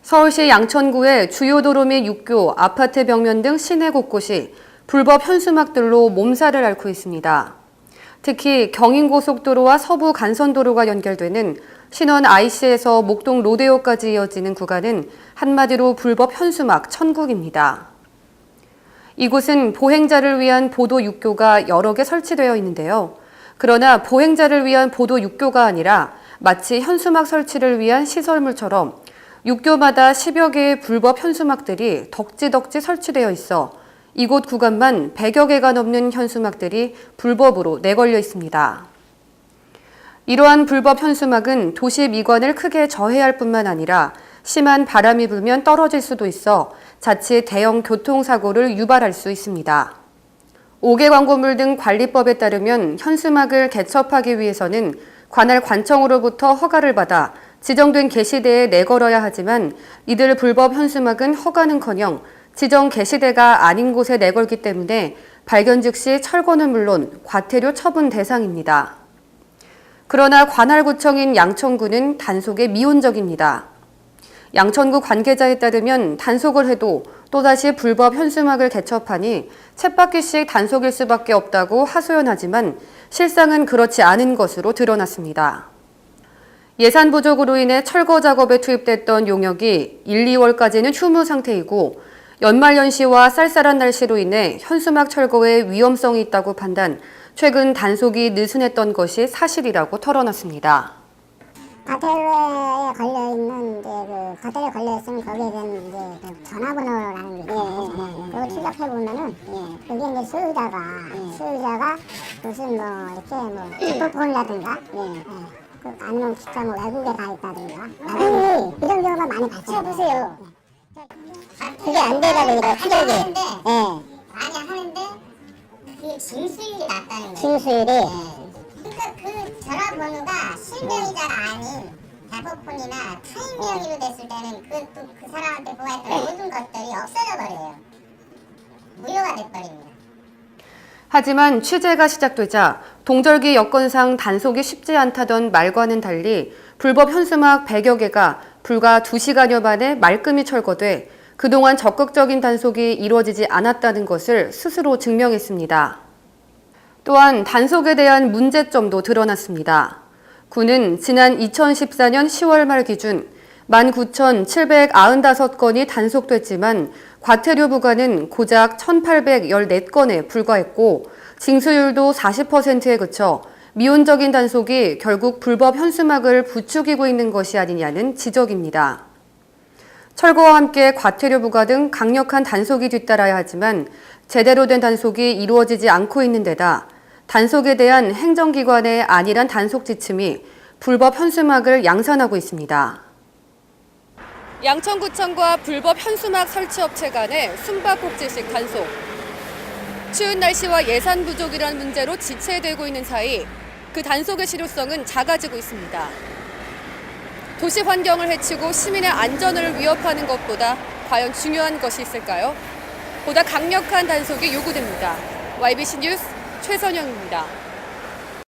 서울시 양천구의 주요 도로 및 육교, 아파트 벽면 등 시내 곳곳이 불법 현수막들로 몸살을 앓고 있습니다. 특히 경인고속도로와 서부 간선도로가 연결되는 신원 IC에서 목동 로데오까지 이어지는 구간은 한마디로 불법 현수막 천국입니다. 이곳은 보행자를 위한 보도 육교가 여러 개 설치되어 있는데요. 그러나 보행자를 위한 보도 육교가 아니라 마치 현수막 설치를 위한 시설물처럼 육교마다 10여 개의 불법 현수막들이 덕지덕지 설치되어 있어 이곳 구간만 100여 개가 넘는 현수막들이 불법으로 내걸려 있습니다. 이러한 불법 현수막은 도시 미관을 크게 저해할 뿐만 아니라 심한 바람이 불면 떨어질 수도 있어 자칫 대형 교통사고를 유발할 수 있습니다. 5개 광고물 등 관리법에 따르면 현수막을 개첩하기 위해서는 관할 관청으로부터 허가를 받아 지정된 게시대에 내걸어야 하지만 이들 불법 현수막은 허가는커녕 지정 게시대가 아닌 곳에 내걸기 때문에 발견 즉시 철거는 물론 과태료 처분 대상입니다. 그러나 관할구청인 양천구는 단속에 미온적입니다. 양천구 관계자에 따르면 단속을 해도 또다시 불법 현수막을 개첩하니 쳇바퀴씩 단속일 수밖에 없다고 하소연하지만 실상은 그렇지 않은 것으로 드러났습니다. 예산 부족으로 인해 철거 작업에 투입됐던 용역이 1, 2월까지는 휴무 상태이고 연말연시와 쌀쌀한 날씨로 인해 현수막 철거에 위험성이 있다고 판단, 최근 단속이 느슨했던 것이 사실이라고 털어놨습니다. 과태료에 걸려있는 과태료에 걸려있으면 거기에 대한 전화번호라는 게 그걸 출력해보면은 그게 이제 소유자가 무슨 이렇게 폰이라든가 아니면 진짜 외국에 가 있다든가 이런 경우가 많이 발생해보세요. 그게 안 되다 보니까 타격이 많이 하는데 그게 징수율이 낮다는 거예요. 징수율이 그러니까 그 전화번호가 실명의자가 아닌 대포폰이나 타인 명의로 됐을 때는 그 사람한테 부과했던 모든 것들이 없어져 버려요. 무효가 돼버립니다. 하지만 취재가 시작되자 동절기 여건상 단속이 쉽지 않다던 말과는 달리 불법 현수막 100여 개가 불과 2시간여 만에 말끔히 철거돼 그동안 적극적인 단속이 이루어지지 않았다는 것을 스스로 증명했습니다. 또한 단속에 대한 문제점도 드러났습니다. 구는 지난 2014년 10월 말 기준 19,795건이 단속됐지만 과태료 부과는 고작 1,814건에 불과했고 징수율도 40%에 그쳐 미온적인 단속이 결국 불법 현수막을 부추기고 있는 것이 아니냐는 지적입니다. 철거와 함께 과태료 부과 등 강력한 단속이 뒤따라야 하지만 제대로 된 단속이 이루어지지 않고 있는 데다 단속에 대한 행정기관의 안일한 단속 지침이 불법 현수막을 양산하고 있습니다. 양천구청과 불법 현수막 설치 업체 간의 숨바꼭질식 단속. 추운 날씨와 예산 부족이라는 문제로 지체되고 있는 사이 그 단속의 실효성은 작아지고 있습니다. 도시 환경을 해치고 시민의 안전을 위협하는 것보다 과연 중요한 것이 있을까요? 보다 강력한 단속이 요구됩니다. YBC 뉴스 최선영입니다.